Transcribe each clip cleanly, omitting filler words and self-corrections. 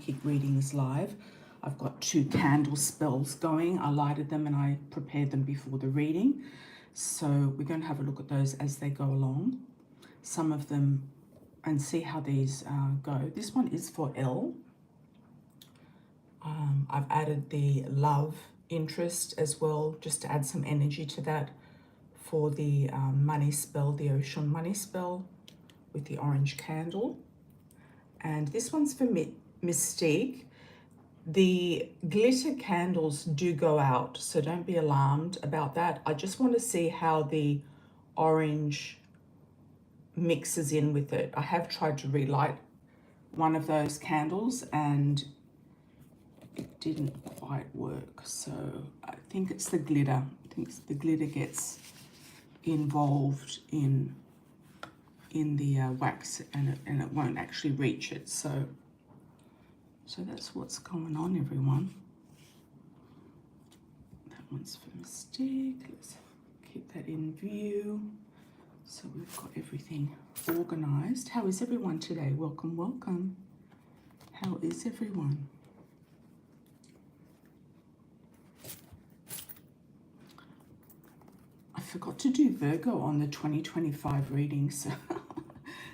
psychic readings live. I've got 2 candle spells going. I lighted them and I prepared them before the reading. So we're going to have a look at those as they go along. Some of them, and see how these go. This one is for L. I've added the love interest as well, just to add some energy to that for the money spell, the ocean money spell with the orange candle. And this one's for Mystique. The glitter candles do go out, so don't be alarmed about that. I just want to see how the orange mixes in with it. I have tried to relight one of those candles and it didn't quite work, so I think it's the glitter. I think the glitter gets involved in the wax, and it won't actually reach it. So that's what's going on, everyone. That one's for Mystique. Let's keep that in view. So we've got everything organized. How is everyone today? Welcome, welcome. How is everyone? I forgot to do Virgo on the 2025 reading, so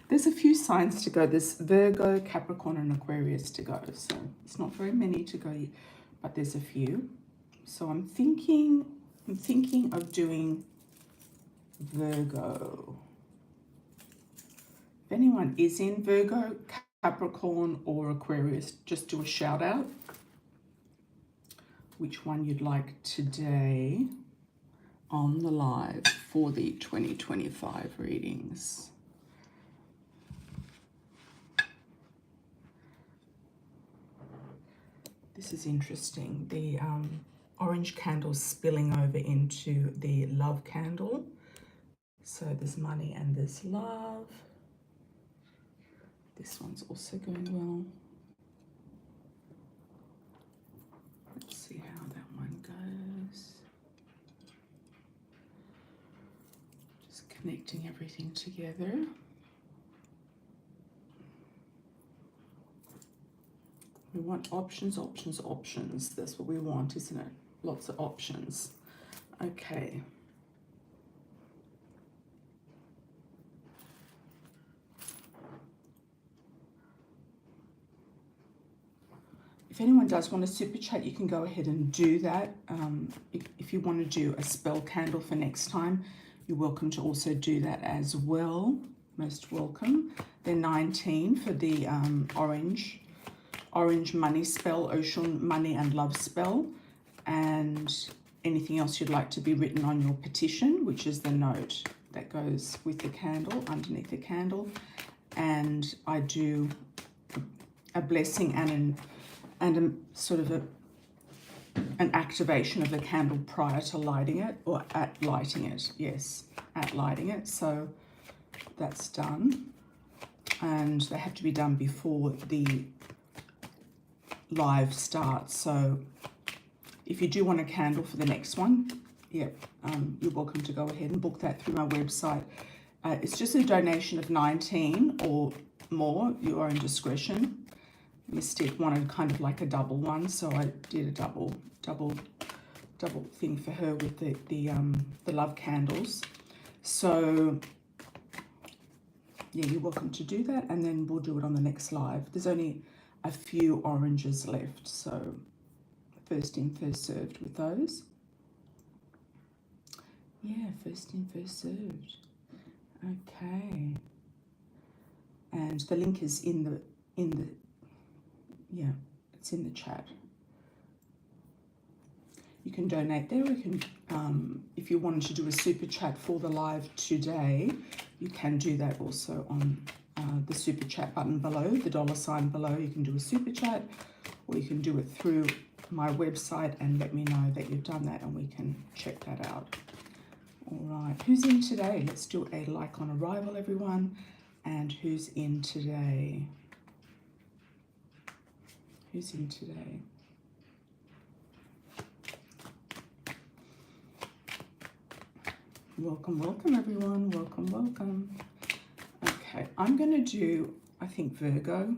there's a few signs to go. There's Virgo, Capricorn, and Aquarius to go. So it's not very many to go, but there's a few. So I'm thinking of doing Virgo. If anyone is in Virgo, Capricorn, or Aquarius, just do a shout out which one you'd like today on the live for the 2025 readings. This is interesting. The orange candle spilling over into the love candle. So there's money and there's love. This one's also going well. Let's see how that one goes. Just connecting everything together. We want options, options, options. That's what we want, isn't it? Lots of options. Okay. If anyone does want a super chat, you can go ahead and do that. If you want to do a spell candle for next time, you're welcome to also do that as well. Most welcome. They're 19 for the orange money spell, ocean money and love spell, and anything else you'd like to be written on your petition, which is the note that goes with the candle, underneath the candle. And I do a blessing and a sort of an activation of the candle prior to lighting it, or at lighting it. Yes, at lighting it. So that's done, and they have to be done before the live starts. So if you do want a candle for the next one, you're welcome to go ahead and book that through my website. It's just a donation of 19 or more, your own discretion. Mystique wanted kind of like a double one, so I did a double thing for her with the love candles. So yeah, you're welcome to do that, and then we'll do it on the next live. There's only a few oranges left, so first in, first served with those. Yeah, first in, first served. Okay. And the link is in the yeah, it's in the chat. You can donate there. You can, if you wanted to do a super chat for the live today, you can do that also on the super chat button below, the $ below. You can do a super chat, or you can do it through my website and let me know that you've done that, and we can check that out. All right, who's in today? Let's do a like on arrival, everyone. And who's in today? Who's in today? Welcome, welcome, everyone. Welcome, welcome. Okay, I'm going to do, I think, Virgo.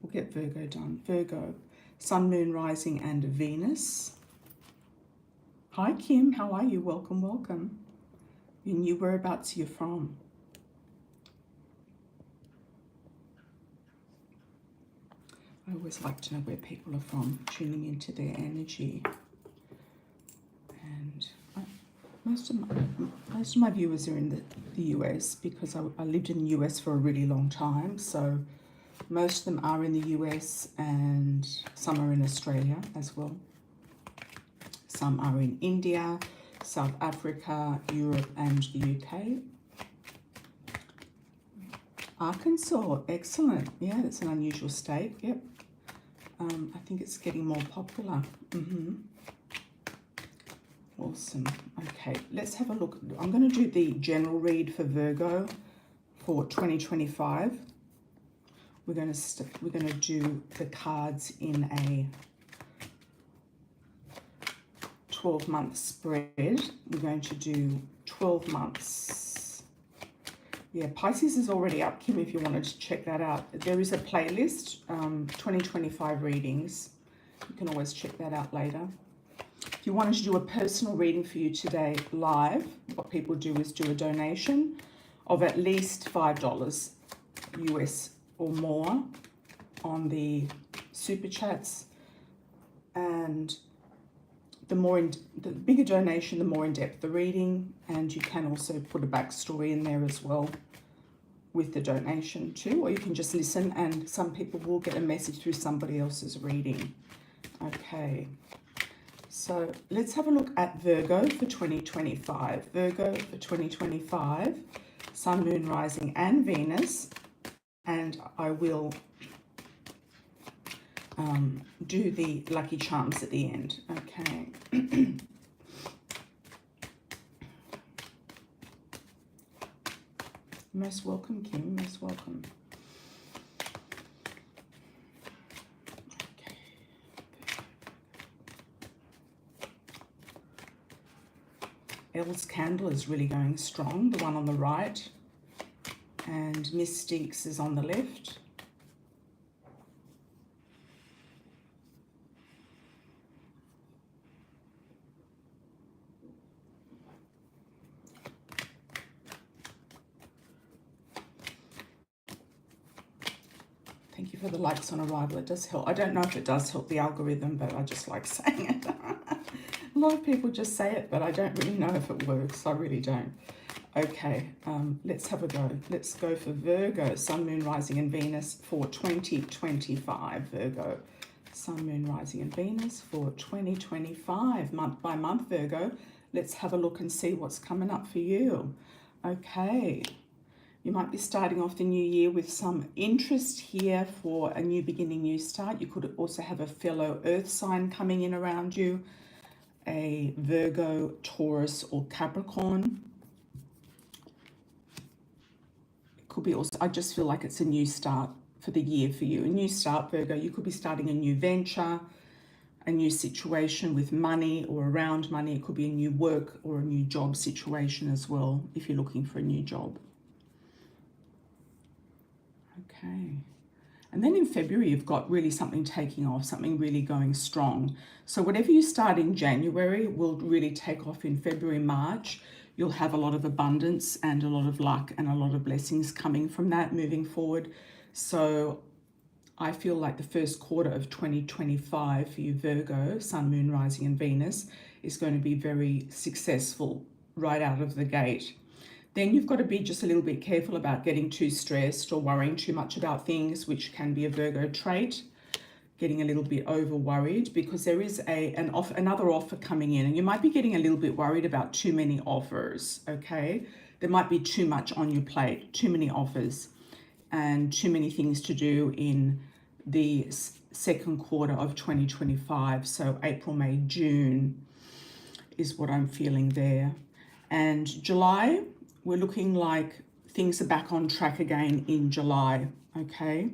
We'll get Virgo done. Virgo, Sun, Moon, Rising, and Venus. Hi, Kim. How are you? Welcome, welcome. And you, whereabouts you're from? I always like to know where people are from, tuning into their energy. And most of my viewers are in the US because I lived in the US for a really long time. So most of them are in the US and some are in Australia as well. Some are in India, South Africa, Europe, and the UK. Arkansas, excellent. Yeah, it's an unusual state. Yep. I think it's getting more popular. Awesome. Okay, let's have a look. I'm going to do the general read for Virgo for 2025. We're going to do the cards in a 12-month spread. We're going to do 12 months. Yeah, Pisces is already up, Kim, if you wanted to check that out. There is a playlist, 2025 readings. You can always check that out later. If you wanted to do a personal reading for you today live, what people do is do a donation of at least $5 US or more on the super chats, and the bigger donation, the more in depth the reading, and you can also put a backstory in there as well with the donation too, or you can just listen, and some people will get a message through somebody else's reading. Okay, so let's have a look at Virgo for 2025. Virgo for 2025, Sun, Moon, Rising, and Venus, and I will do the lucky charms at the end. Okay. Most welcome, Kim. Most welcome. Okay. Elle's candle is really going strong, the one on the right, and Mystiques is on the left. Thank you for the likes on arrival. It does help. I don't know if it does help the algorithm, but I just like saying it. A lot of people just say it, but I don't really know if it works. I really don't. Okay, let's have a go. Let's go for Virgo, Sun, Moon, Rising, and Venus for 2025. Virgo, Sun, Moon, Rising, and Venus for 2025. Month by month, Virgo. Let's have a look and see what's coming up for you. Okay. You might be starting off the new year with some interest here for a new beginning, new start. You could also have a fellow earth sign coming in around you, a Virgo, Taurus, or Capricorn. It could be also, I just feel like it's a new start for the year for you. A new start, Virgo. You could be starting a new venture, a new situation with money or around money. It could be a new work or a new job situation as well, if you're looking for a new job. Okay, and then in February, you've got really something taking off, something really going strong. So whatever you start in January will really take off in February, March. You'll have a lot of abundance and a lot of luck and a lot of blessings coming from that moving forward. So I feel like the first quarter of 2025 for you, Virgo, Sun, Moon, Rising, and Venus, is going to be very successful right out of the gate. Then you've got to be just a little bit careful about getting too stressed or worrying too much about things, which can be a Virgo trait, getting a little bit over worried, because there is another offer coming in, and you might be getting a little bit worried about too many offers, okay? There might be too much on your plate, too many offers, and too many things to do in the second quarter of 2025. So April, May, June is what I'm feeling there. And July, we're looking like things are back on track again in July, okay?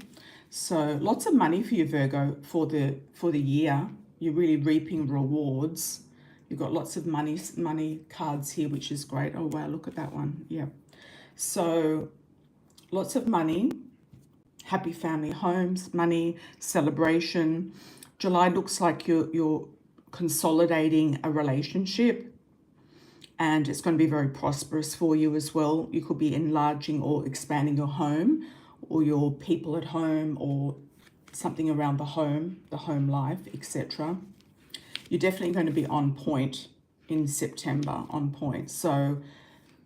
So lots of money for you, Virgo, for the year. You're really reaping rewards. You've got lots of money cards here, which is great. Oh, wow, look at that one. Yeah. So lots of money. happy family homes, money, celebration. July looks like you're consolidating a relationship, and it's going to be very prosperous for you as well. You could be enlarging or expanding your home or your people at home or something around the home life, etc. You're definitely going to be on point in September, on point. So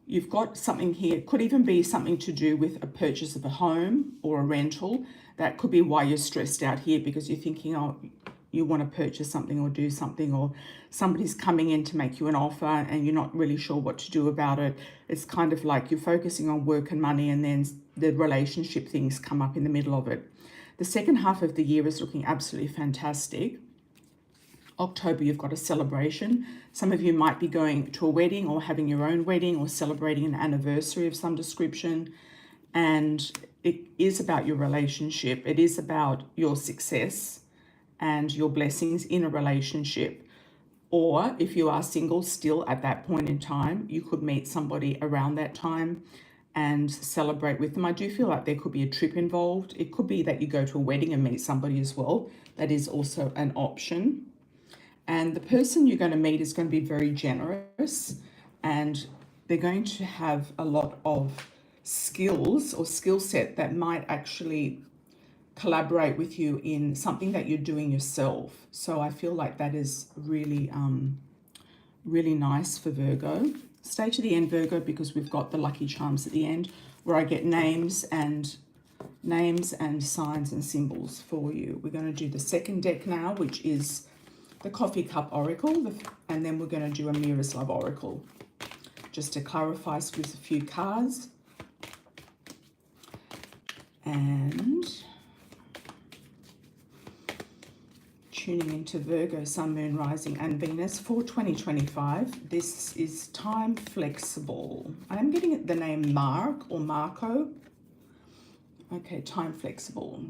you've got something here. It could even be something to do with a purchase of a home or a rental. That could be why you're stressed out here, because you're thinking, oh, you want to purchase something or do something, or somebody's coming in to make you an offer and you're not really sure what to do about it. It's kind of like you're focusing on work and money, and then the relationship things come up in the middle of it. The second half of the year is looking absolutely fantastic. October, you've got a celebration. Some of you might be going to a wedding or having your own wedding or celebrating an anniversary of some description. And it is about your relationship. It is about your success and your blessings in a relationship. Or if you are single still at that point in time, you could meet somebody around that time and celebrate with them. I do feel like there could be a trip involved. It could be that you go to a wedding and meet somebody as well. That is also an option. And the person you're going to meet is going to be very generous, and they're going to have a lot of skills or skill set that might actually collaborate with you in something that you're doing yourself. So I feel like that is really, really nice for Virgo. Stay to the end, Virgo, because we've got the lucky charms at the end where I get names and signs and symbols for you. We're going to do the second deck now, which is the Coffee Cup Oracle, and then we're going to do Amira's Love Oracle, just to clarify with a few cards. And tuning into Virgo, Sun, Moon, Rising and Venus for 2025. This is time flexible. I am getting the name Mark or Marco. Okay, time flexible.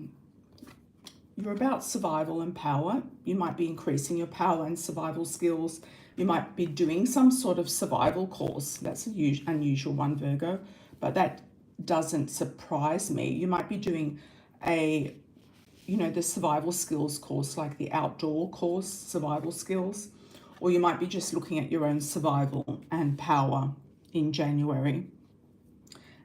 You're about survival and power. You might be increasing your power and survival skills. You might be doing some sort of survival course. That's an unusual one, Virgo, but that doesn't surprise me. You might be doing the survival skills course, like the outdoor course, survival skills, or you might be just looking at your own survival and power in January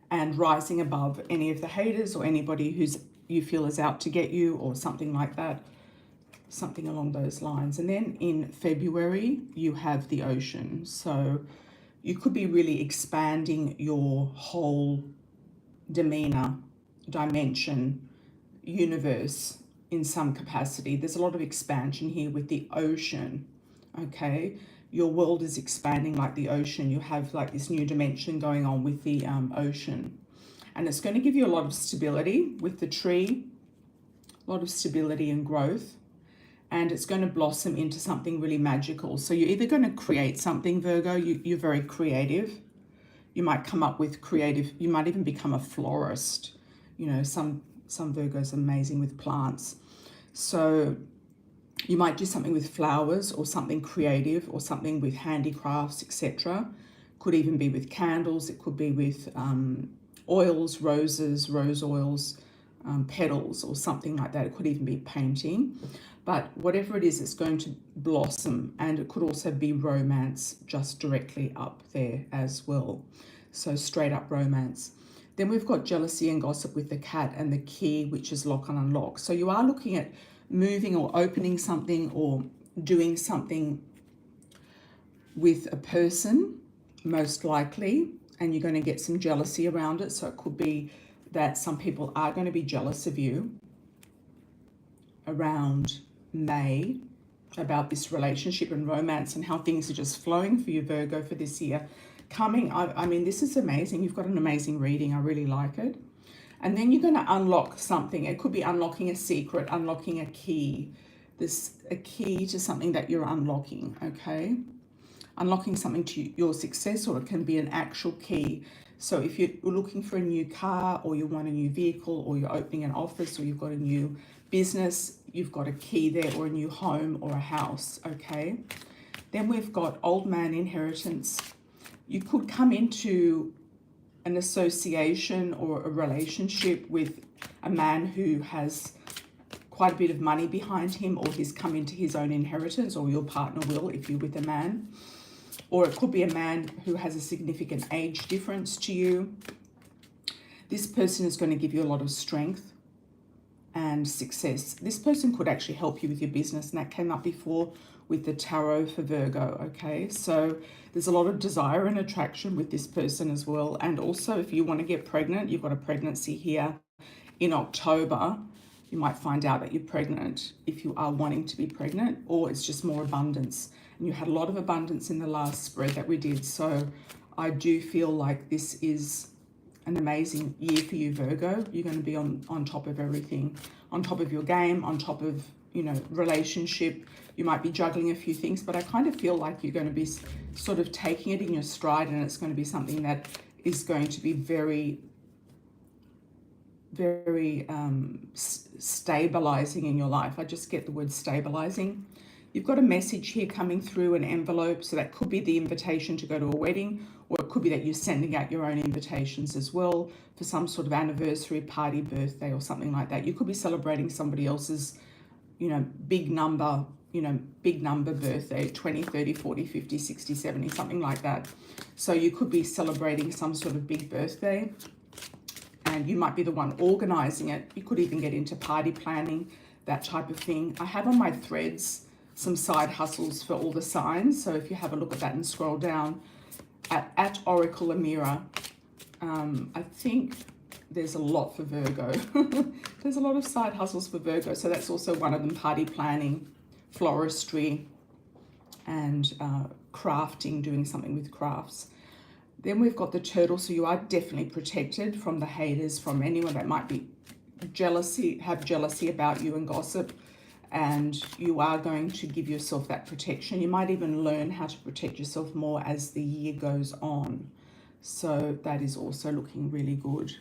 and rising above any of the haters or anybody who's you feel is out to get you or something like that, something along those lines. And then in February, you have the ocean. So you could be really expanding your whole demeanor, dimension, universe in some capacity. There's a lot of expansion here with the ocean, okay? Your world is expanding like the ocean. You have like this new dimension going on with the ocean. And it's going to give you a lot of stability with the tree, a lot of stability and growth. And it's going to blossom into something really magical. So you're either going to create something, Virgo, you're very creative. You might come up with creative, you might even become a florist. You know, some Virgos are amazing with plants. So you might do something with flowers or something creative or something with handicrafts, etc. Could even be with candles. It could be with oils, roses, rose oils, petals or something like that. It could even be painting. But whatever it is, it's going to blossom, and it could also be romance just directly up there as well. So straight up romance. Then we've got jealousy and gossip with the cat and the key, which is lock and unlock. So you are looking at moving or opening something or doing something with a person, most likely, and you're going to get some jealousy around it. So it could be that some people are going to be jealous of you around May about this relationship and romance and how things are just flowing for you, Virgo, for this year coming. I mean, this is amazing. You've got an amazing reading. I really like it. And then you're going to unlock something. It could be unlocking a secret, unlocking a key. A key to something that you're unlocking, okay? Unlocking something to your success, or it can be an actual key. So if you're looking for a new car, or you want a new vehicle, or you're opening an office, or you've got a new business, you've got a key there, or a new home or a house, okay? Then we've got old man inheritance. You could come into an association or a relationship with a man who has quite a bit of money behind him, or he's come into his own inheritance, or your partner will if you're with a man. Or it could be a man who has a significant age difference to you. This person is going to give you a lot of strength and success. This person could actually help you with your business, and that came up before with the tarot for Virgo, okay? So there's a lot of desire and attraction with this person as well. And also, if you want to get pregnant, you've got a pregnancy here in October. You might find out that you're pregnant if you are wanting to be pregnant, or it's just more abundance. And you had a lot of abundance in the last spread that we did. So I do feel like this is an amazing year for you, Virgo. You're going to be on top of everything, on top of your game, on top of, you know, relationship. You might be juggling a few things, but I kind of feel like you're going to be sort of taking it in your stride, and it's going to be something that is going to be very stabilizing in your life. I just get the word stabilizing. You've got a message here coming through an envelope, so that could be the invitation to go to a wedding, or it could be that you're sending out your own invitations as well for some sort of anniversary, party, birthday, or something like that. You could be celebrating somebody else's, you know, big number birthday, 20, 30, 40, 50, 60, 70, something like that. So you could be celebrating some sort of big birthday, and you might be the one organizing it. You could even get into party planning, that type of thing. I have on my threads some side hustles for all the signs. So if you have a look at that and scroll down at Oracle Amira, I think there's a lot for Virgo. There's a lot of side hustles for Virgo. So that's also one of them: party planning, floristry, and crafting, doing something with crafts. Then we've got the turtle. So you are definitely protected from the haters, from anyone that might be have jealousy about you and gossip. And you are going to give yourself that protection. You might even learn how to protect yourself more as the year goes on. So that is also looking really good.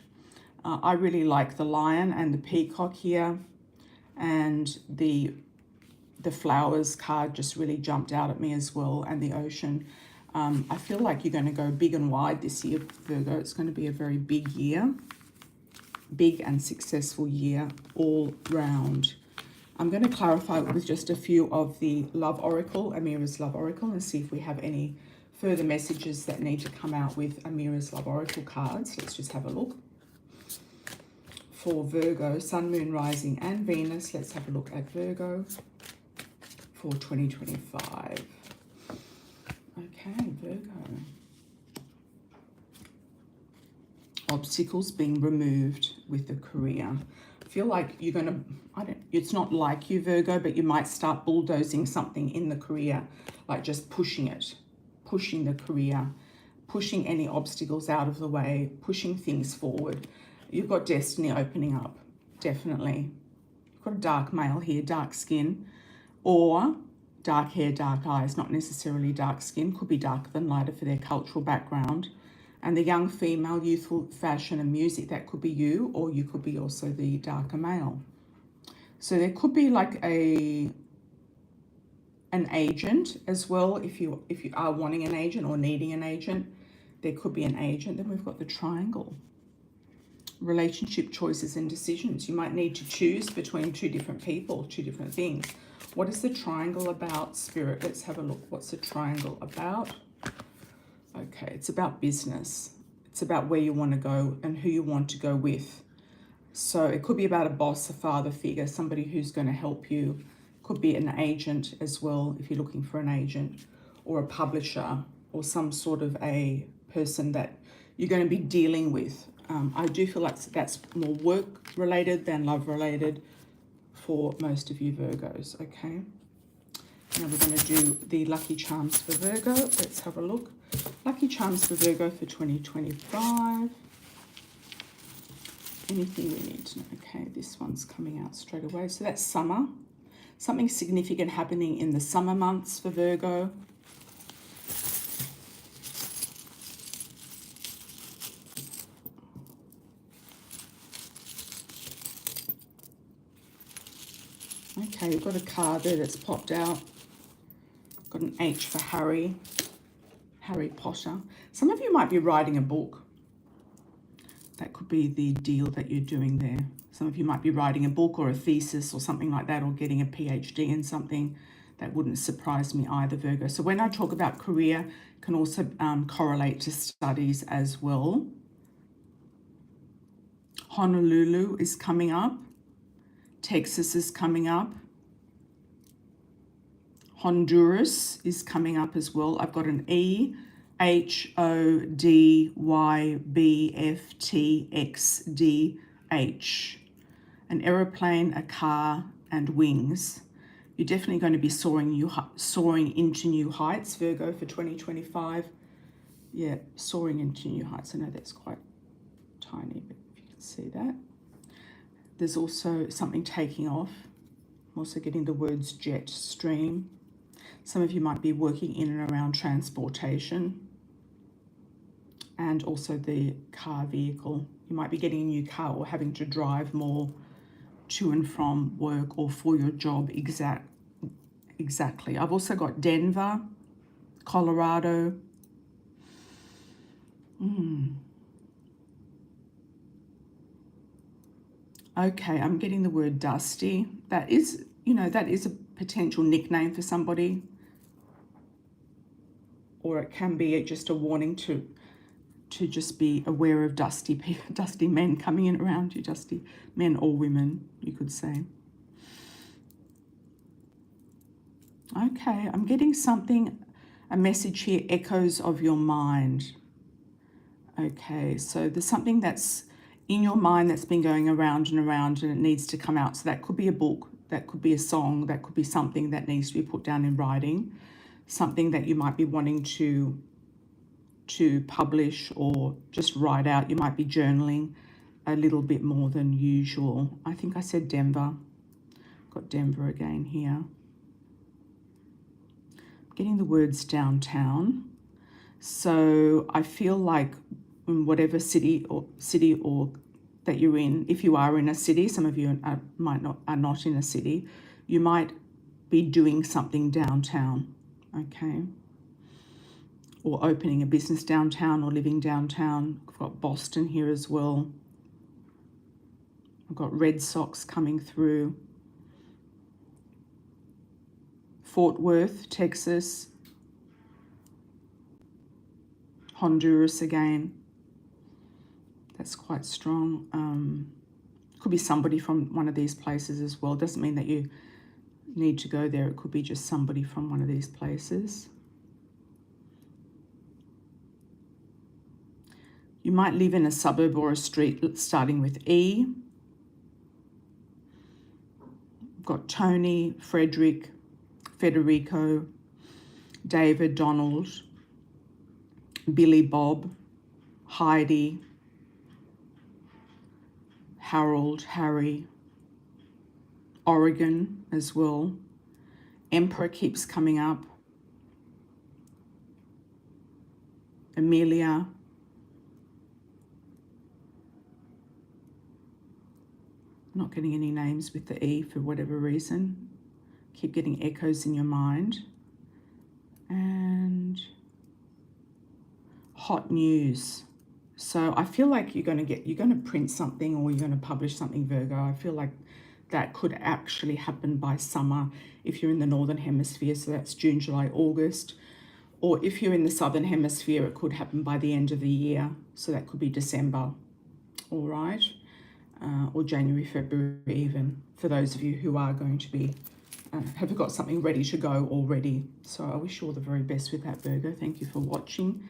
I really like the lion and the peacock here. And the flowers card just really jumped out at me as well, and the ocean. I feel like you're going to go big and wide this year, Virgo. It's going to be a very big year. Big and successful year all round. I'm going to clarify with just a few of the Love Oracle, Amira's Love Oracle, and see if we have any further messages that need to come out with Amira's Love Oracle cards. Let's just have a look. For Virgo, Sun, Moon, Rising, and Venus. Let's have a look at Virgo for 2025. Okay, Virgo. Obstacles being removed with the career. Feel like you're going to, it's not like you, Virgo, but you might start bulldozing something in the career, like just pushing it, pushing the career, pushing any obstacles out of the way, pushing things forward. You've got destiny opening up, definitely. You've got a dark male here, dark skin, or dark hair, dark eyes, not necessarily dark skin, could be darker than lighter for their cultural background. And the young female, youthful fashion and music, that could be you, or you could be also the darker male. So there could be like an agent as well. If you are wanting an agent or needing an agent, there could be an agent. Then we've got the triangle. Relationship choices and decisions. You might need to choose between two different people, two different things. What is the triangle about, Spirit? Let's have a look. What's the triangle about? Okay, it's about business. It's about where you want to go and who you want to go with. So it could be about a boss, a father figure, somebody who's going to help you. Could be an agent as well, if you're looking for an agent, or a publisher, or some sort of a person that you're going to be dealing with. I do feel like that's more work related than love related for most of you Virgos, okay? Now we're going to do the lucky charms for Virgo. Let's have a look. Lucky charms for Virgo for 2025. Anything we need to know? Okay, this one's coming out straight away. So that's summer. Something significant happening in the summer months for Virgo. Okay, we've got a card there that's popped out. Got an H for Harry Potter. Some of you might be writing a book. That could be the deal that you're doing there. Some of you might be writing a book or a thesis or something like that, or getting a PhD in something. That wouldn't surprise me either, Virgo. So when I talk about career, it can also correlate to studies as well. Honolulu is coming up. Texas is coming up. Honduras is coming up as well. I've got an E, H, O, D, Y, B, F, T, X, D, H. An aeroplane, a car, and wings. You're definitely going to be soaring into new heights, Virgo, for 2025. Yeah, soaring into new heights. I know that's quite tiny, but if you can see that. There's also something taking off. I'm also getting the words jet stream. Some of you might be working in and around transportation, and also the car vehicle. You might be getting a new car or having to drive more to and from work or for your job. Exactly. I've also got Denver, Colorado. Okay, I'm getting the word dusty. That is, that is a potential nickname for somebody. Or it can be just a warning to just be aware of dusty people, dusty men coming in around you, dusty men or women, you could say. Okay, I'm getting a message here, echoes of your mind. Okay, so there's something that's in your mind that's been going around and around, and it needs to come out. So that could be a book, that could be a song, that could be something that needs to be put down in writing, something that you might be wanting to publish or just write out. You might be journaling a little bit more than usual. I think I said Denver. Got Denver again here. Getting the words downtown. So I feel like in whatever city or that you're in, if you are in a city, some of you are not in a city, you might be doing something downtown, okay? Or opening a business downtown or living downtown. I've got Boston here as well. I've got Red Sox coming through. Fort Worth, Texas. Honduras again. That's quite strong. Could be somebody from one of these places as well. Doesn't mean that you need to go there. It could be just somebody from one of these places. You might live in a suburb or a street starting with E. We've got Tony, Frederick, Federico, David, Donald, Billy, Bob, Heidi, Harold, Harry, Oregon as well. Emperor keeps coming up. Amelia. I'm not getting any names with the E for whatever reason. Keep getting echoes in your mind. And hot news. So I feel like you're going to print something or you're going to publish something, Virgo. I feel like that could actually happen by summer if you're in the Northern Hemisphere. So that's June, July, August. Or if you're in the Southern Hemisphere, it could happen by the end of the year. So that could be December, all right? Or January, February even, for those of you who are going to be, have got something ready to go already. So I wish you all the very best with that, Virgo. Thank you for watching.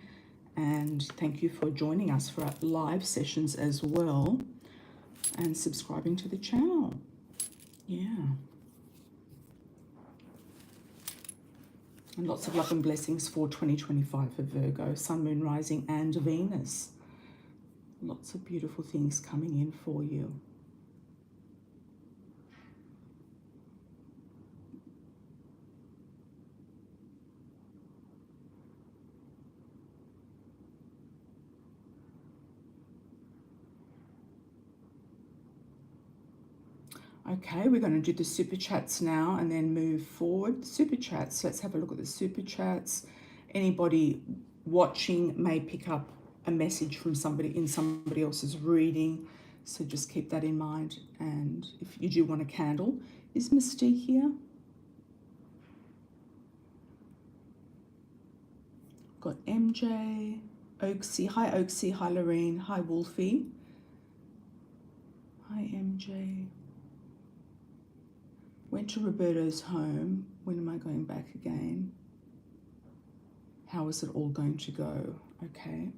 And thank you for joining us for our live sessions as well, and subscribing to the channel. Yeah. And lots of love and blessings for 2025 for Virgo, Sun, Moon, Rising, and Venus. Lots of beautiful things coming in for you. Okay, we're going to do the super chats now and then move forward. Super chats. Let's have a look at the super chats. Anybody watching may pick up a message from somebody in somebody else's reading. So just keep that in mind. And if you do want a candle, is Mystique here? Got MJ, Oaksy. Hi Oaksy, hi Lorraine, hi Wolfie. Hi MJ. Went to Roberto's home. When am I going back again? How is it all going to go? Okay.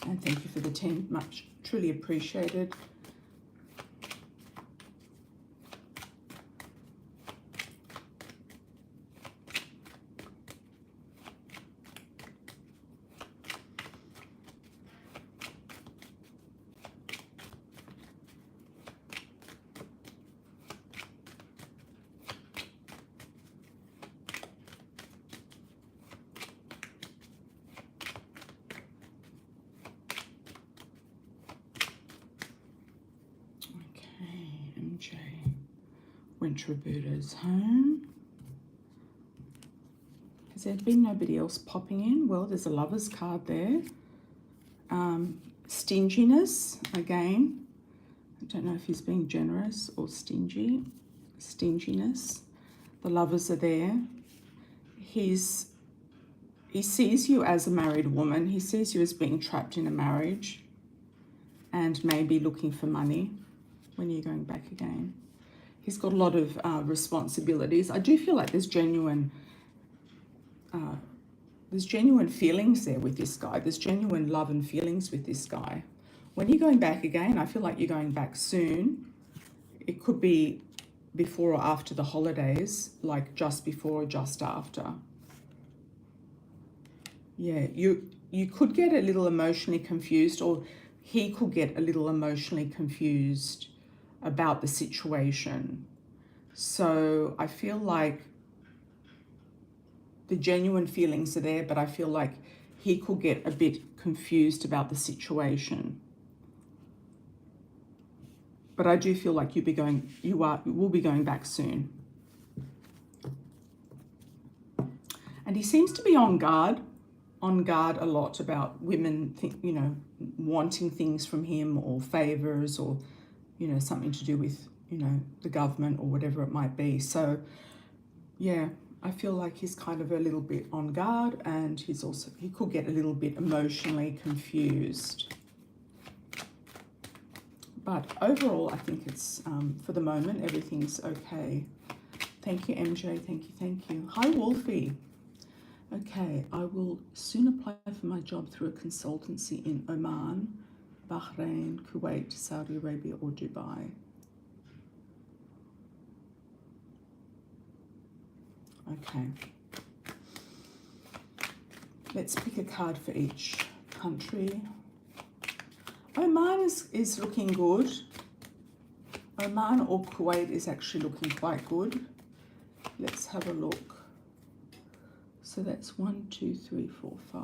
And thank you for the 10, much, truly appreciated. Went to Roberto's home. Has there been nobody else popping in? Well, there's a lover's card there. Stinginess, again. I don't know if he's being generous or stingy. Stinginess. The lovers are there. He sees you as a married woman. He sees you as being trapped in a marriage and maybe looking for money. When you're going back again. He's got a lot of responsibilities. I do feel like there's genuine feelings there with this guy. There's genuine love and feelings with this guy. When you're going back again, I feel like you're going back soon. It could be before or after the holidays, like just before or just after. Yeah, you could get a little emotionally confused, or he could get a little emotionally confused about the situation. So I feel like the genuine feelings are there, but I feel like he could get a bit confused about the situation. But I do feel like you will be going back soon. And he seems to be on guard a lot about women, wanting things from him or favors or, something to do with, the government or whatever it might be. So, yeah, I feel like he's kind of a little bit on guard, and he could get a little bit emotionally confused. But overall, I think it's, for the moment, everything's okay. Thank you, MJ. Thank you. Hi, Wolfie. Okay, I will soon apply for my job through a consultancy in Oman, Bahrain, Kuwait, Saudi Arabia, or Dubai. Okay. Let's pick a card for each country. Oman is looking good. Oman or Kuwait is actually looking quite good. Let's have a look. So that's 1, 2, 3, 4, 5.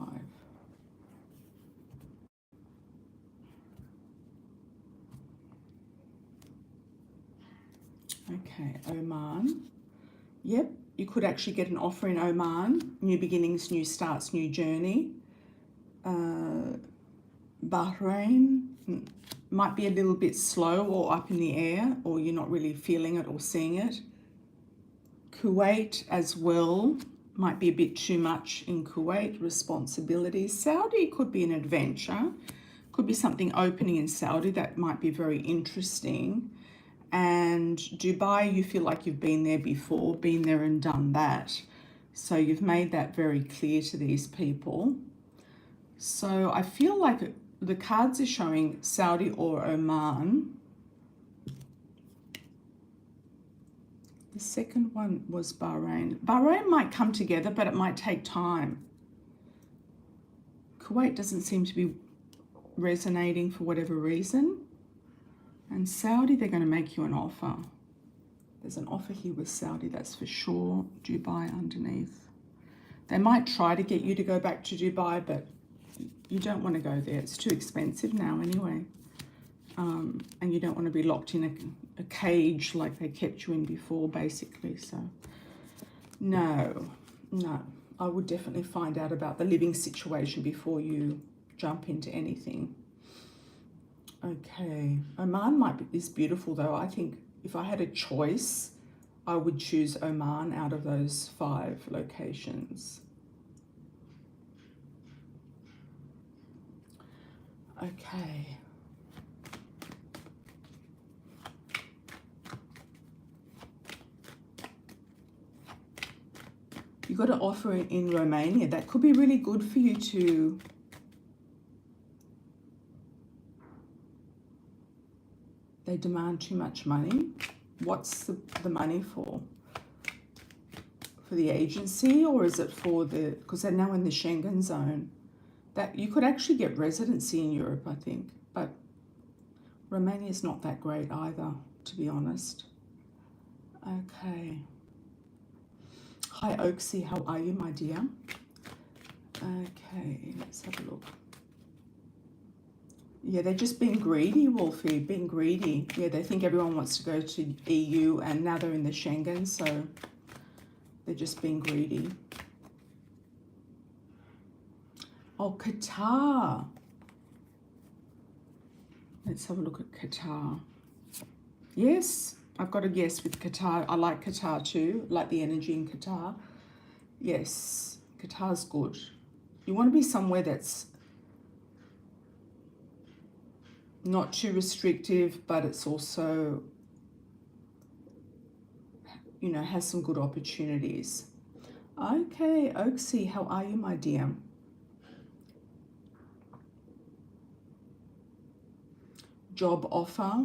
Okay, Oman. Yep, you could actually get an offer in Oman. New beginnings, new starts, new journey. Bahrain might be a little bit slow or up in the air, or you're not really feeling it or seeing it. Kuwait as well. Might be a bit too much in Kuwait, responsibilities. Saudi could be an adventure. Could be something opening in Saudi that might be very interesting. And Dubai, you feel like you've been there before, been there and done that. So you've made that very clear to these people. So I feel like the cards are showing Saudi or Oman. The second one was Bahrain. Bahrain might come together, but it might take time. Kuwait doesn't seem to be resonating for whatever reason. And Saudi, they're going to make you an offer. There's an offer here with Saudi, that's for sure. Dubai underneath. They might try to get you to go back to Dubai, but you don't want to go there. It's too expensive now anyway. And you don't want to be locked in a cage like they kept you in before, basically. So no, I would definitely find out about the living situation before you jump into anything. Okay, Oman is beautiful though. I think if I had a choice, I would choose Oman out of those 5 locations. Okay. You got an offer in Romania. That could be really good for you to they demand too much money. What's the money for? For the agency, or is it for the, because they're now in the Schengen zone, that you could actually get residency in Europe, I think, but Romania is not that great either, to be honest. Okay. Hi Oaksy, how are you, my dear? Okay, let's have a look. Yeah, they're just being greedy, Wolfie, being greedy. Yeah, they think everyone wants to go to EU, and now they're in the Schengen, so they're just being greedy. Oh, Qatar. Let's have a look at Qatar. Yes, I've got a yes with Qatar. I like Qatar too, like the energy in Qatar. Yes, Qatar's good. You want to be somewhere that's not too restrictive, but it's also, you know, has some good opportunities. Okay, Oaksy, how are you, my dear? Job offer.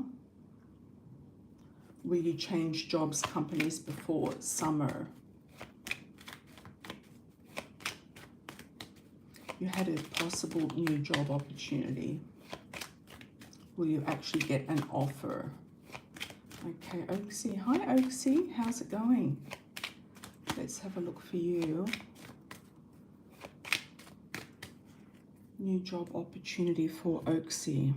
Will you change jobs, companies before summer? You had a possible new job opportunity. Will you actually get an offer? Okay, Oaksy. Hi, Oaksy. How's it going? Let's have a look for you. New job opportunity for Oaksy.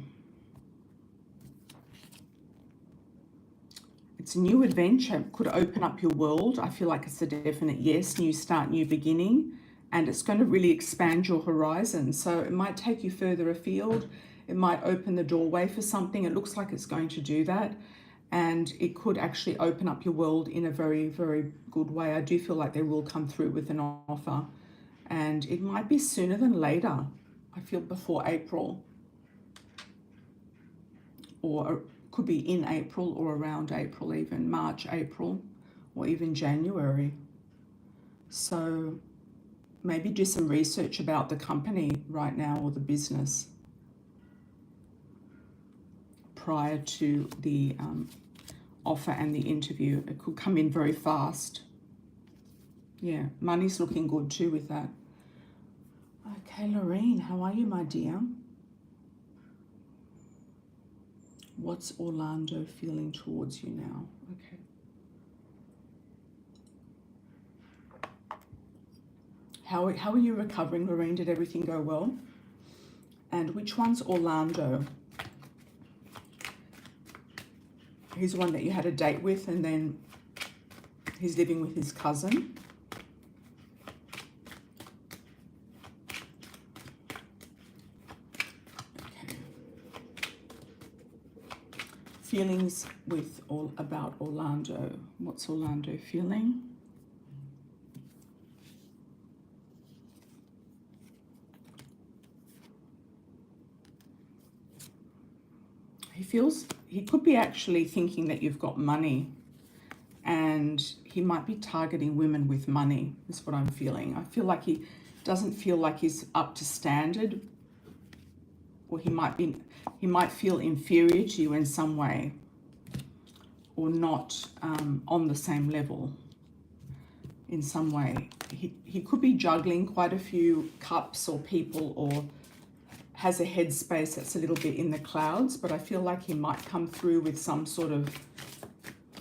It's a new adventure. Could open up your world. I feel like it's a definite yes. New start, new beginning. And it's going to really expand your horizon. So it might take you further afield. It might open the doorway for something. It looks like it's going to do that. And it could actually open up your world in a very, very good way. I do feel like they will come through with an offer. And it might be sooner than later. I feel before April. Or could be in April or around April, even March, April, or even January. So maybe do some research about the company right now or the business prior to the offer and the interview. It could come in very fast. Yeah, money's looking good too with that. Okay, Lorraine, how are you, my dear? What's Orlando feeling towards you now? Okay. How are you recovering, Lorraine? Did everything go well? And which one's Orlando? He's the one that you had a date with and then he's living with his cousin. Okay. Feelings about Orlando. What's Orlando feeling? He could be actually thinking that you've got money, and he might be targeting women with money, is what I'm feeling. I feel like he doesn't feel like he's up to standard, or he might feel inferior to you in some way, or not on the same level in some way. He could be juggling quite a few cups or people, or has a headspace that's a little bit in the clouds, but I feel like he might come through with some sort of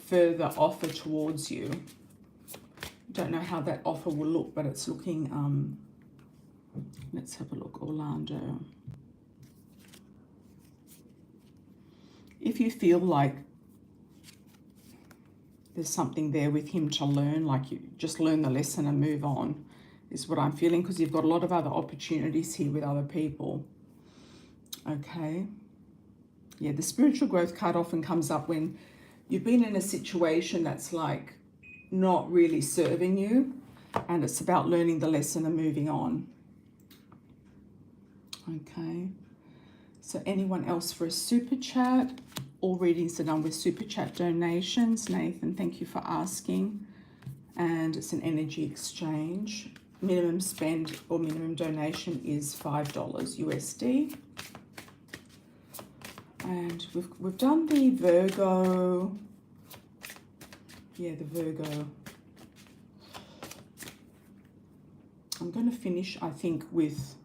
further offer towards you. Don't know how that offer will look, but it's looking, let's have a look, Orlando. If you feel like there's something there with him to learn, like you just learn the lesson and move on, is what I'm feeling, because you've got a lot of other opportunities here with other people. Okay. Yeah, the spiritual growth card often comes up when you've been in a situation that's like not really serving you, and it's about learning the lesson and moving on. Okay. So anyone else for a super chat? All readings are done with super chat donations. Nathan, thank you for asking. And it's an energy exchange. Minimum spend or minimum donation is $5 USD. And we've done the Virgo. Yeah, the Virgo. I'm going to finish, I think, with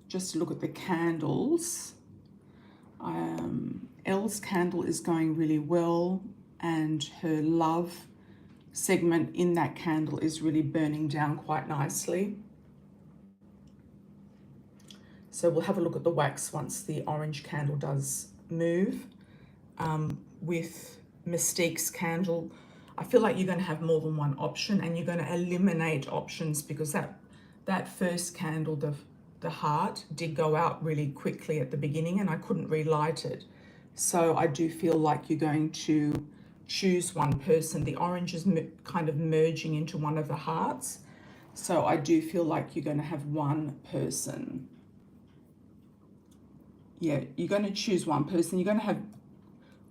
just look at the candles. Elle's candle is going really well, and her love segment in that candle is really burning down quite nicely. So we'll have a look at the wax once the orange candle does move. With Mystique's candle, I feel like you're going to have more than one option, and you're going to eliminate options, because that first candle, the heart, did go out really quickly at the beginning and I couldn't relight it. So I do feel like you're going to choose one person. The orange is kind of merging into one of the hearts. So I do feel like you're going to have one person. Yeah, you're going to choose one person. You're going to have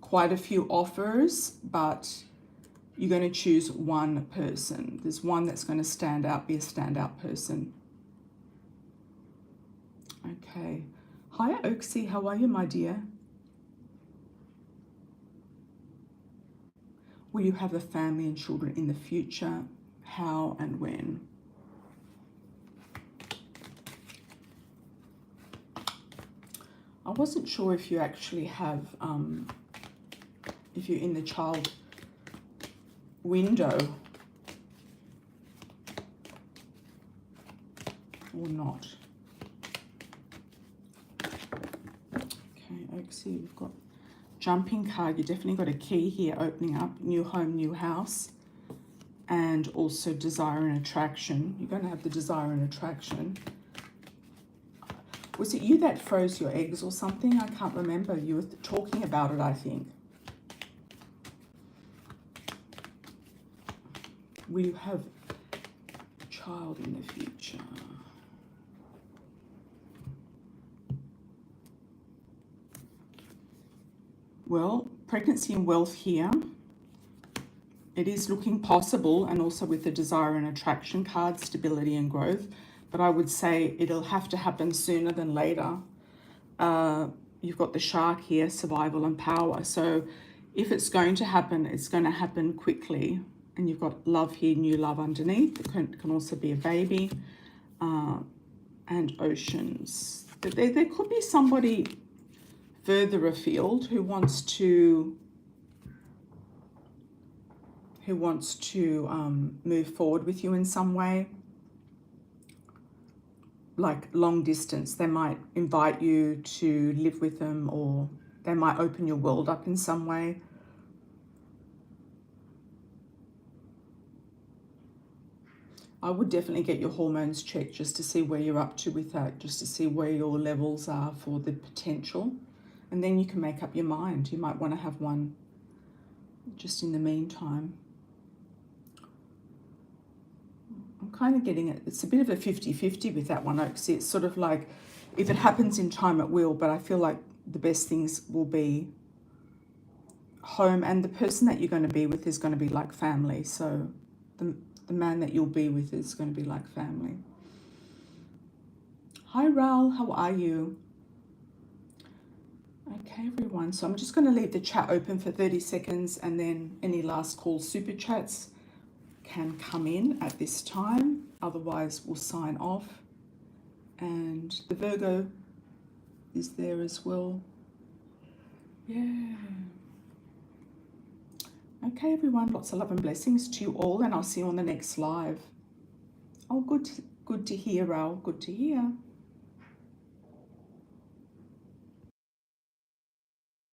quite a few offers, but you're going to choose one person. There's one that's going to stand out, be a standout person. Okay. Hi, Oaksy. How are you, my dear? Will you have a family and children in the future? How and when? I wasn't sure if you actually have, if you're in the child window or not. Okay, Oaksy, we've got jumping card. You definitely got a key here opening up, new home, new house, and also desire and attraction. You're going to have the desire and attraction. Was it you that froze your eggs or something? I can't remember. You were talking about it, I think. Will you have a child in the future? Well, pregnancy and wealth here. It is looking possible, and also with the desire and attraction card, stability and growth. But I would say it'll have to happen sooner than later. You've got the shark here, survival and power. So if it's going to happen, it's going to happen quickly. And you've got love here, new love underneath. It can also be a baby. And oceans. There could be somebody further afield who wants to move forward with you in some way, like long distance. They might invite you to live with them, or they might open your world up in some way. I would definitely get your hormones checked just to see where you're up to with that, just to see where your levels are for the potential. And then you can make up your mind. You might want to have one just in the meantime. I'm kind of getting it. It's a bit of a 50-50 with that one, Oaksy. It's sort of like, if it happens in time, it will. But I feel like the best things will be home. And the person that you're going to be with is going to be like family. So the man that you'll be with is going to be like family. Hi, Raul. How are you? Okay, everyone. So I'm just going to leave the chat open for 30 seconds, and then any last call super chats can come in at this time. Otherwise, we'll sign off. And the Virgo is there as well. Yeah. Okay, everyone. Lots of love and blessings to you all, and I'll see you on the next live. Oh, good to hear, Raul. Good to hear.